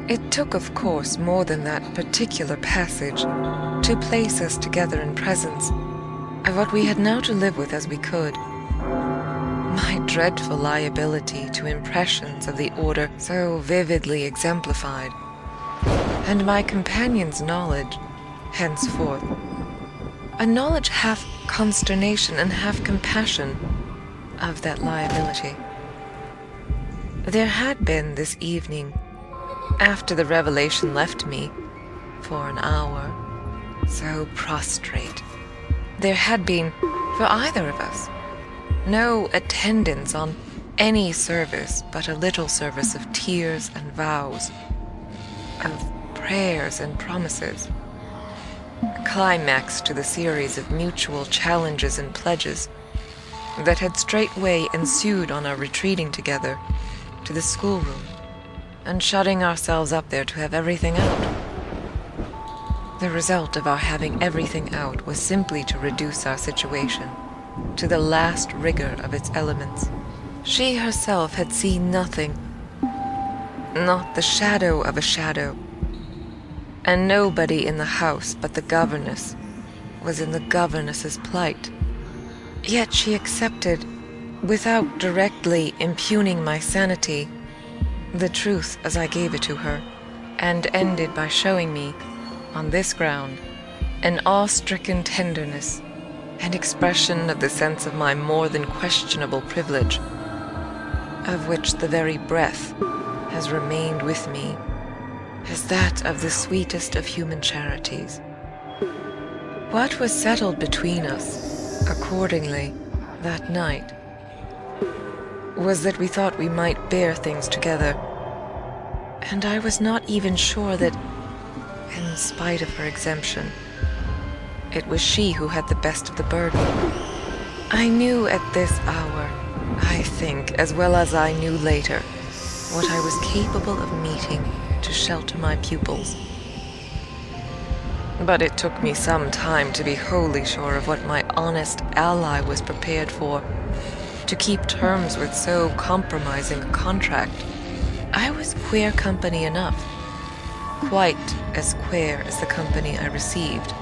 It took, of course, more than that particular passage to place us together in presence of what we had now to live with as we could. My dreadful liability to impressions of the order so vividly exemplified, and my companion's knowledge, henceforth, a knowledge half consternation and half compassion of that liability. There had been this evening, after the revelation left me, for an hour, so prostrate, there had been, for either of us, no attendance on any service but a little service of tears and vows, of prayers and promises, a climax to the series of mutual challenges and pledges that had straightway ensued on our retreating together to the schoolroom and shutting ourselves up there to have everything out. The result of our having everything out was simply to reduce our situation to the last rigor of its elements. She herself had seen nothing, not the shadow of a shadow, and nobody in the house but the governess was in the governess's plight. Yet she accepted, without directly impugning my sanity, the truth as I gave it to her, and ended by showing me, on this ground, an awe-stricken tenderness, an expression of the sense of my more than questionable privilege, of which the very breath has remained with me, as that of the sweetest of human charities. What was settled between us, accordingly, that night, was that we thought we might bear things together, and I was not even sure that, in spite of her exemption, it was she who had the best of the burden. I knew at this hour, I think, as well as I knew later, what I was capable of meeting to shelter my pupils. But it took me some time to be wholly sure of what my honest ally was prepared for. To keep terms with so compromising a contract, I was queer company enough, quite as queer as the company I received.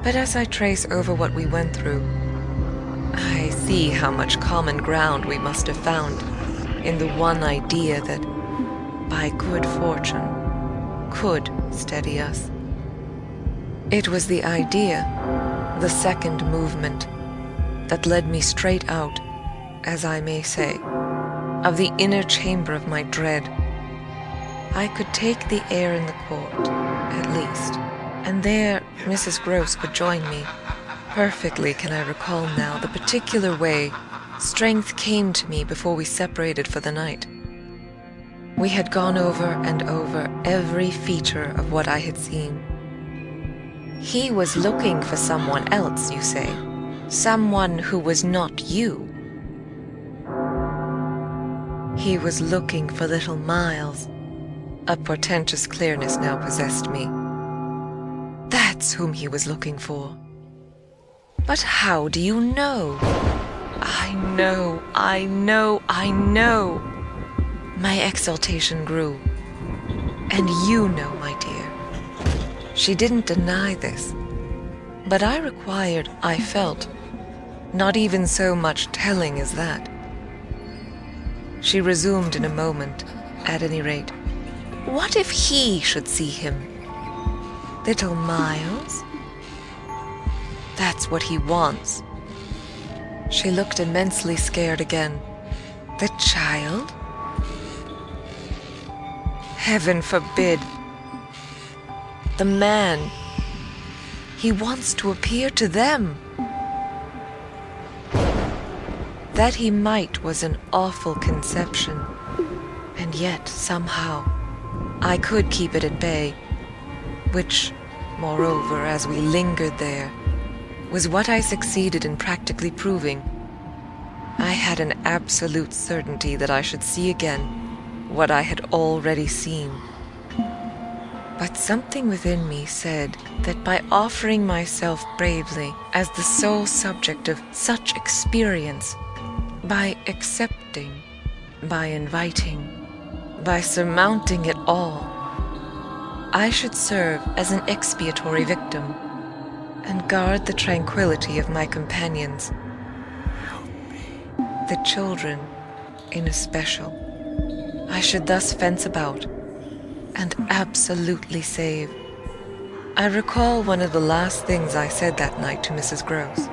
But as I trace over what we went through, I see how much common ground we must have found in the one idea that, by good fortune, could steady us. It was the idea, the second movement, that led me straight out, as I may say, of the inner chamber of my dread. I could take the air in the court, at least, and there Mrs. Grose would join me. Perfectly can I recall now the particular way strength came to me before we separated for the night. We had gone over and over every feature of what I had seen. He was looking for someone else, you say, someone who was not you. He was looking for little Miles. A portentous clearness now possessed me. That's whom he was looking for. But how do you know? I know. My exultation grew. And you know, my dear. She didn't deny this. But I felt, not even so much telling as that. She resumed in a moment, at any rate. What if he should see him? Little Miles? That's what he wants. She looked immensely scared again. The child? Heaven forbid. The man. He wants to appear to them. That he might was an awful conception, and yet, somehow, I could keep it at bay, which, moreover, as we lingered there, was what I succeeded in practically proving. I had an absolute certainty that I should see again what I had already seen. But something within me said that by offering myself bravely as the sole subject of such experience, by accepting, by inviting, by surmounting it all, I should serve as an expiatory victim and guard the tranquility of my companions, the children in especial. I should thus fence about and absolutely save. I recall one of the last things I said that night to Mrs. Gross.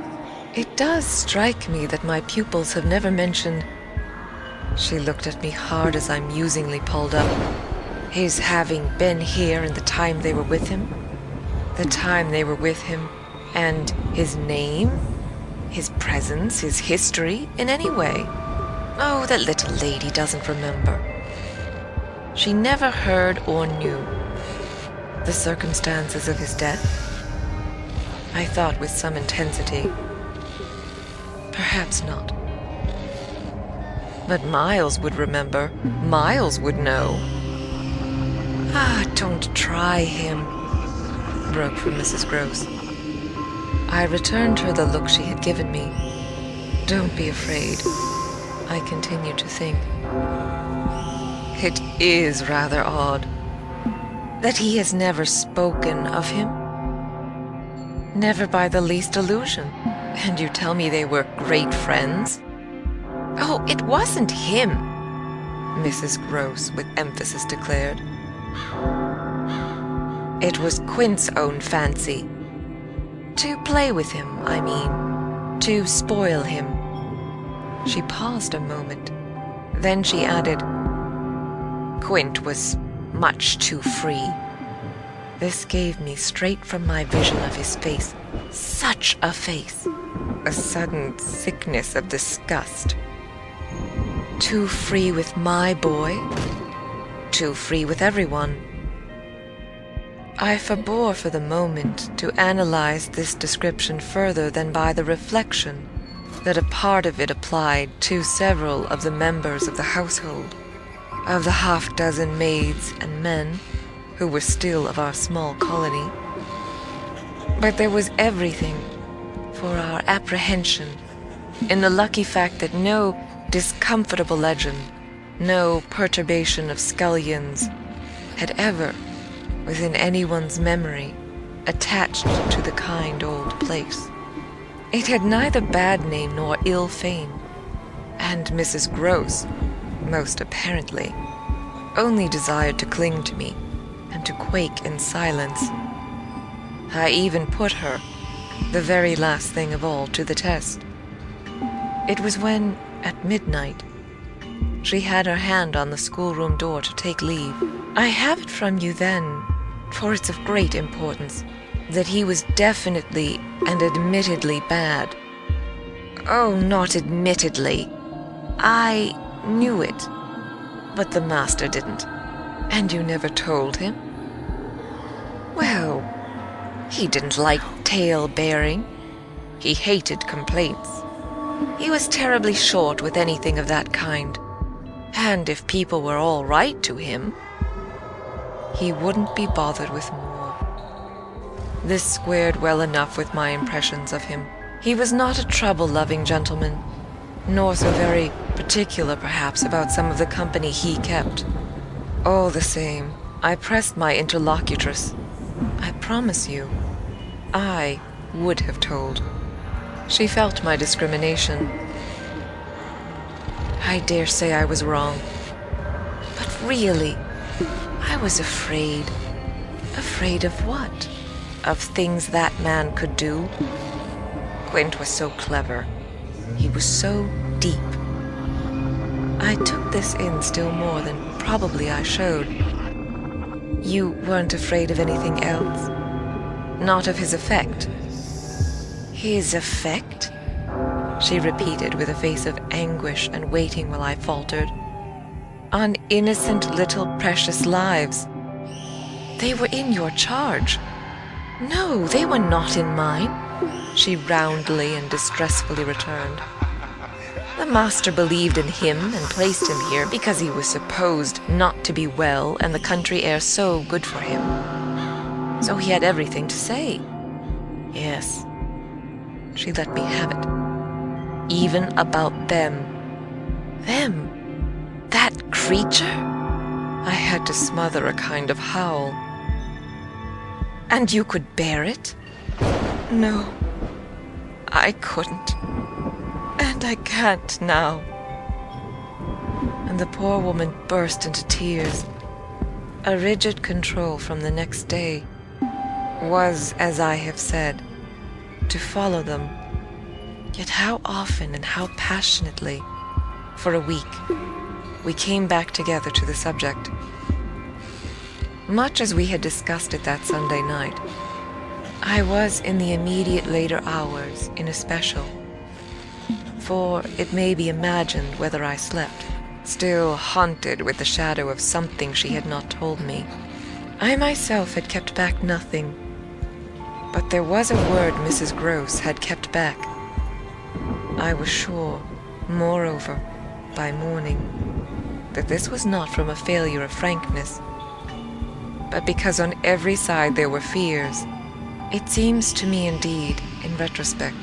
It does strike me that my pupils have never mentioned— She looked at me hard as I musingly pulled up— his having been here in the time they were with him. The time they were with him, and his name, his presence, his history, in any way. Oh, that little lady doesn't remember. She never heard or knew the circumstances of his death. I thought with some intensity. Perhaps not. But Miles would remember. Miles would know. Ah, don't try him, broke from Mrs. Gross. I returned her the look she had given me. Don't be afraid, I continued to think. It is rather odd that he has never spoken of him. Never by the least allusion. And you tell me they were great friends? Oh, it wasn't him, Mrs. Gross with emphasis declared. It was Quint's own fancy. To play with him, I mean. To spoil him. She paused a moment. Then she added, Quint was much too free. This gave me straight from my vision of his face such a face, a sudden sickness of disgust. Too free with my boy, too free with everyone. I forbore for the moment to analyze this description further than by the reflection that a part of it applied to several of the members of the household, of the half-dozen maids and men who were still of our small colony. But there was everything for our apprehension in the lucky fact that no discomfortable legend, no perturbation of scullions had ever, within anyone's memory, attached to the kind old place. It had neither bad name nor ill fame, and Mrs. Gross, most apparently, only desired to cling to me and to quake in silence. I even put her, the very last thing of all, to the test. It was when, at midnight, she had her hand on the schoolroom door to take leave. I have it from you then, for it's of great importance, that he was definitely and admittedly bad. Oh, not admittedly. I knew it, but the master didn't. And you never told him? Well, he didn't like tale-bearing. He hated complaints. He was terribly short with anything of that kind. And if people were all right to him, he wouldn't be bothered with more. This squared well enough with my impressions of him. He was not a trouble-loving gentleman, nor so very particular, perhaps, about some of the company he kept. All the same, I pressed my interlocutress. I promise you, I would have told. She felt my discrimination. I dare say I was wrong. But really, I was afraid. Afraid of what? Of things that man could do? Quint was so clever. He was so deep. I took this in still more than probably I showed. You weren't afraid of anything else? Not of his effect? His effect? She repeated with a face of anguish and waiting while I faltered. On innocent little precious lives. They were in your charge. No, they were not in mine, she roundly and distressfully returned. The master believed in him and placed him here because he was supposed not to be well and the country air so good for him. So he had everything to say. Yes, she let me have it. Even about them. Them? That creature? I had to smother a kind of howl. And you could bear it? No, I couldn't. And I can't now. And the poor woman burst into tears. A rigid control from the next day was, as I have said, to follow them. Yet how often and how passionately, for a week, we came back together to the subject. Much as we had discussed it that Sunday night, I was in the immediate later hours in especial, for it may be imagined whether I slept, still haunted with the shadow of something she had not told me. I myself had kept back nothing, but there was a word Mrs. Gross had kept back. I was sure, moreover, by morning, that this was not from a failure of frankness, but because on every side there were fears. It seems to me indeed, in retrospect,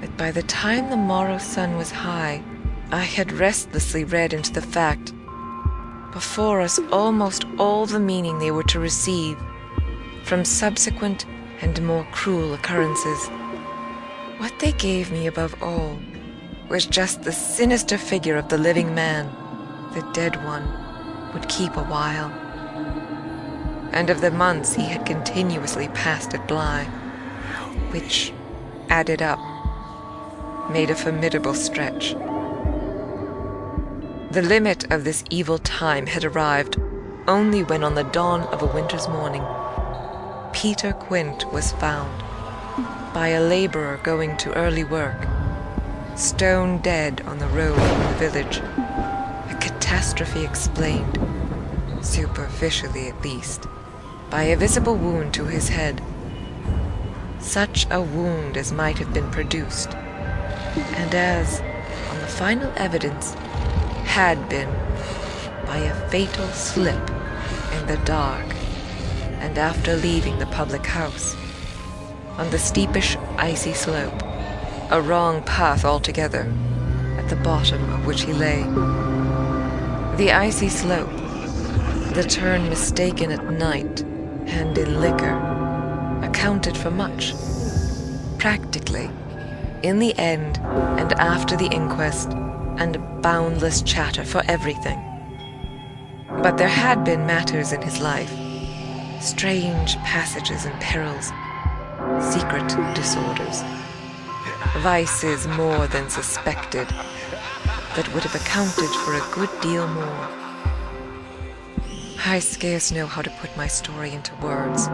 that by the time the morrow's sun was high, I had restlessly read into the fact before us almost all the meaning they were to receive from subsequent and more cruel occurrences. What they gave me above all was just the sinister figure of the living man the dead one would keep a while, and of the months he had continuously passed at Bly, which, added up, made a formidable stretch. The limit of this evil time had arrived only when on the dawn of a winter's morning, Peter Quint was found, by a laborer going to early work, stone dead on the road from the village, a catastrophe explained, superficially at least, by a visible wound to his head, such a wound as might have been produced, and as, on the final evidence, had been by a fatal slip in the dark, and after leaving the public house, on the steepish, icy slope, a wrong path altogether, at the bottom of which he lay. The icy slope, the turn mistaken at night and in liquor, accounted for much. Practically, in the end and after the inquest, and boundless chatter for everything. But there had been matters in his life, strange passages and perils, secret disorders, vices more than suspected, that would have accounted for a good deal more. I scarce know how to put my story into words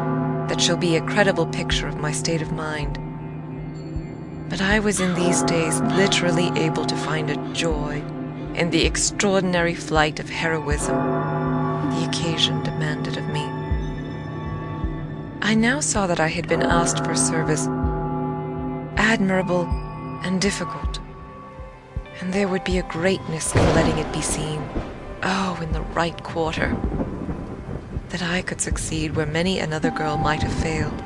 that shall be a credible picture of my state of mind. But I was in these days literally able to find a joy in the extraordinary flight of heroism the occasion demanded of me. I now saw that I had been asked for service admirable and difficult, and there would be a greatness in letting it be seen, oh, in the right quarter, that I could succeed where many another girl might have failed.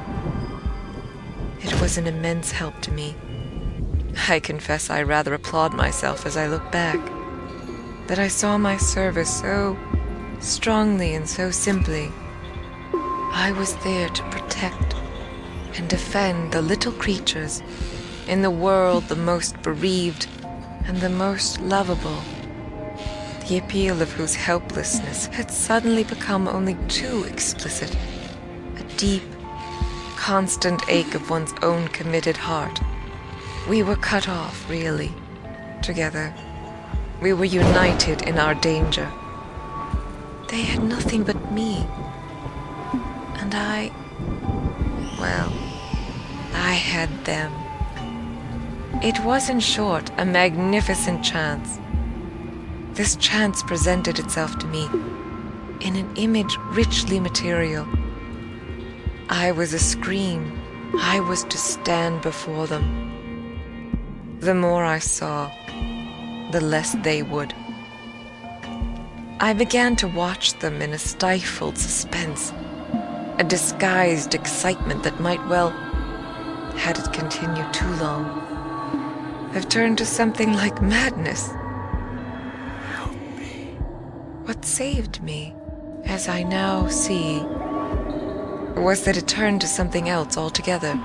It was an immense help to me. I confess I rather applaud myself as I look back, that I saw my service so strongly and so simply. I was there to protect and defend the little creatures in the world the most bereaved and the most lovable, the appeal of whose helplessness had suddenly become only too explicit, a deep, constant ache of one's own committed heart. We were cut off, really, together. We were united in our danger. They had nothing but me. And I had them. It was, in short, a magnificent chance. This chance presented itself to me in an image richly material. I was a screen. I was to stand before them. The more I saw, the less they would. I began to watch them in a stifled suspense, a disguised excitement that might well, had it continued too long, have turned to something like madness. What saved me, as I now see, was that it turned to something else altogether.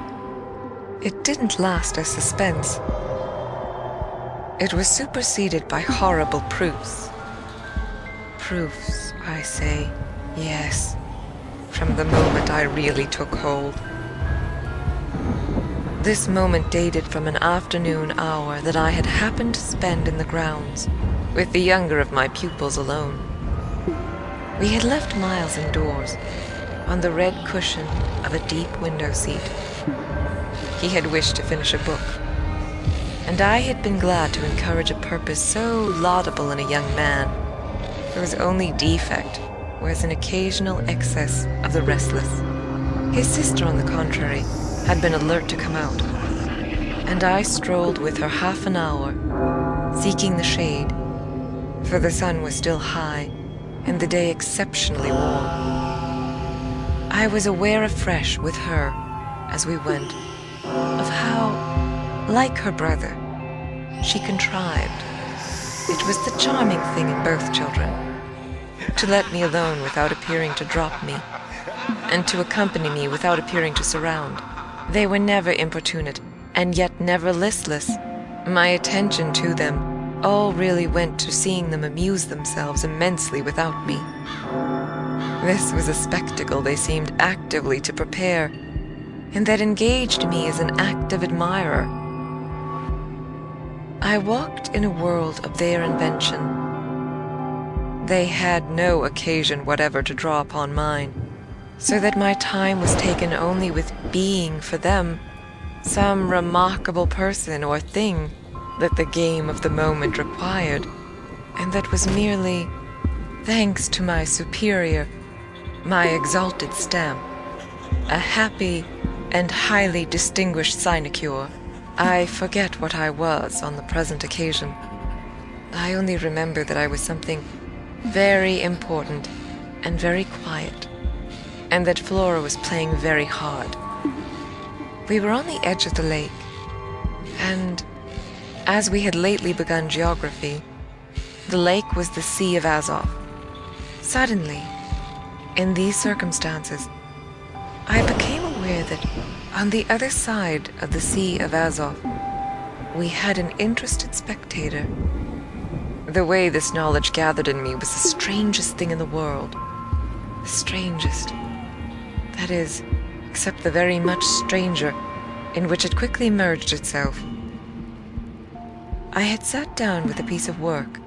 It didn't last as suspense. It was superseded by horrible proofs. Proofs, I say, yes, from the moment I really took hold. This moment dated from an afternoon hour that I had happened to spend in the grounds, with the younger of my pupils alone. We had left Miles indoors, on the red cushion of a deep window seat. He had wished to finish a book, and I had been glad to encourage a purpose so laudable in a young man, whose only defect was an occasional excess of the restless. His sister, on the contrary, had been alert to come out, and I strolled with her half an hour, seeking the shade, for the sun was still high and the day exceptionally warm. I was aware afresh with her, as we went, of how, like her brother, she contrived, it was the charming thing in both children, to let me alone without appearing to drop me, and to accompany me without appearing to surround. They were never importunate, and yet never listless. My attention to them all really went to seeing them amuse themselves immensely without me. This was a spectacle they seemed actively to prepare, and that engaged me as an active admirer. I walked in a world of their invention. They had no occasion whatever to draw upon mine, so that my time was taken only with being for them some remarkable person or thing that the game of the moment required, and that was merely, thanks to my superior, my exalted stamp, a happy and highly distinguished sinecure. I forget what I was on the present occasion. I only remember that I was something very important and very quiet, and that Flora was playing very hard. We were on the edge of the lake, and as we had lately begun geography, the lake was the Sea of Azov. Suddenly, in these circumstances, I became aware that on the other side of the Sea of Azov, we had an interested spectator. The way this knowledge gathered in me was the strangest thing in the world. The strangest. That is, except the very much stranger, in which it quickly merged itself. I had sat down with a piece of work,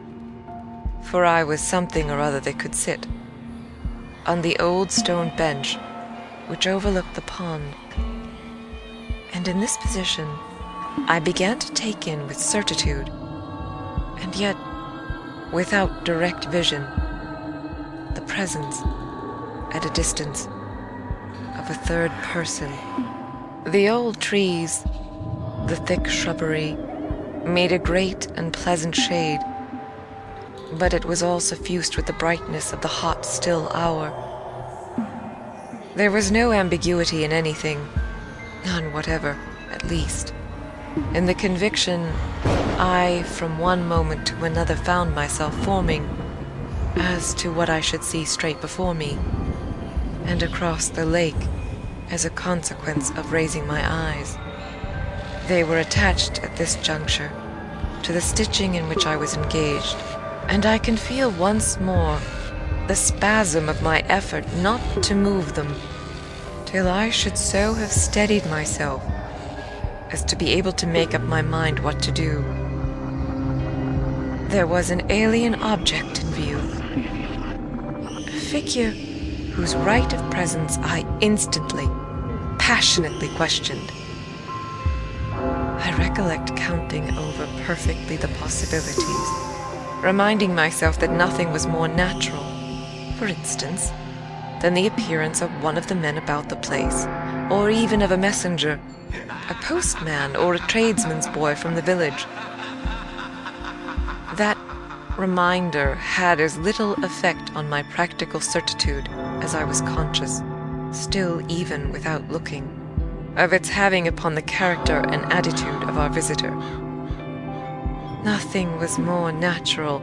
for I was something or other that could sit, on the old stone bench which overlooked the pond, and in this position I began to take in with certitude, and yet without direct vision, the presence, at a distance, of a third person. The old trees, the thick shrubbery, made a great and pleasant shade, but it was all suffused with the brightness of the hot, still hour. There was no ambiguity in anything, none whatever, at least, in the conviction I from one moment to another found myself forming as to what I should see straight before me, and across the lake as a consequence of raising my eyes. They were attached at this juncture to the stitching in which I was engaged, and I can feel once more the spasm of my effort not to move them till I should so have steadied myself as to be able to make up my mind what to do. There was an alien object in view, a figure whose right of presence I instantly, passionately questioned. I recollect counting over perfectly the possibilities, reminding myself that nothing was more natural, for instance, than the appearance of one of the men about the place, or even of a messenger, a postman or a tradesman's boy from the village. That reminder had as little effect on my practical certitude as I was conscious, still even without looking, of its having upon the character and attitude of our visitor. Nothing was more natural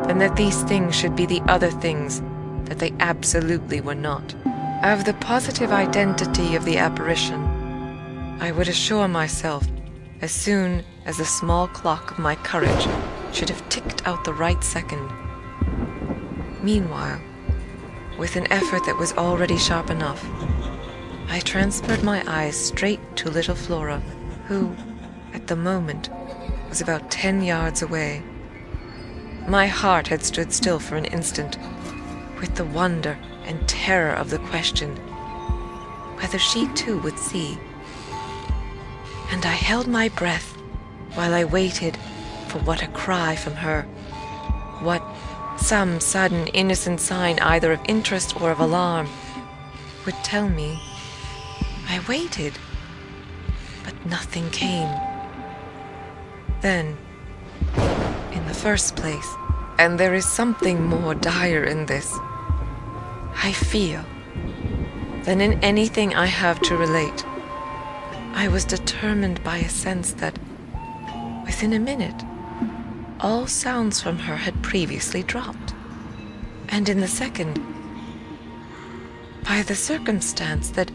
than that these things should be the other things that they absolutely were not. Of the positive identity of the apparition, I would assure myself as soon as the small clock of my courage should have ticked out the right second. Meanwhile, with an effort that was already sharp enough, I transferred my eyes straight to little Flora, who, at the moment, was about 10 yards away. My heart had stood still for an instant, with the wonder and terror of the question whether she too would see. And I held my breath while I waited for what a cry from her, what some sudden innocent sign either of interest or of alarm would tell me. I waited, but nothing came. Then, in the first place, and there is something more dire in this, I feel than in anything I have to relate, I was determined by a sense that, within a minute, all sounds from her had previously dropped, and in the second, by the circumstance that,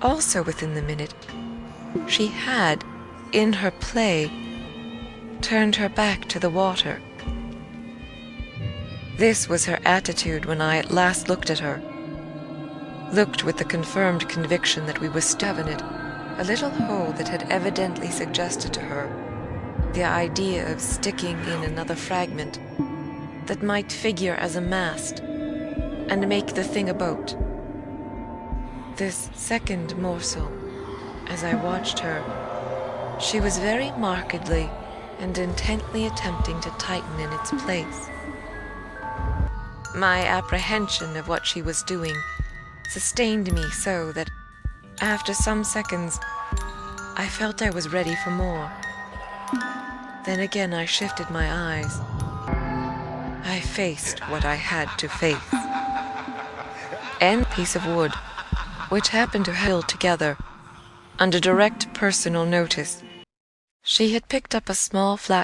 also within the minute, she had, in her play, turned her back to the water. This was her attitude when I at last looked at her, looked with the confirmed conviction that we were stabbing it, a little hole that had evidently suggested to her the idea of sticking in another fragment that might figure as a mast and make the thing a boat. This second morsel, as I watched her, she was very markedly and intently attempting to tighten in its place. My apprehension of what she was doing sustained me so that, after some seconds, I felt I was ready for more. Then again I shifted my eyes. I faced what I had to face. And a piece of wood, which happened to held together, under direct personal notice. She had picked up a small flat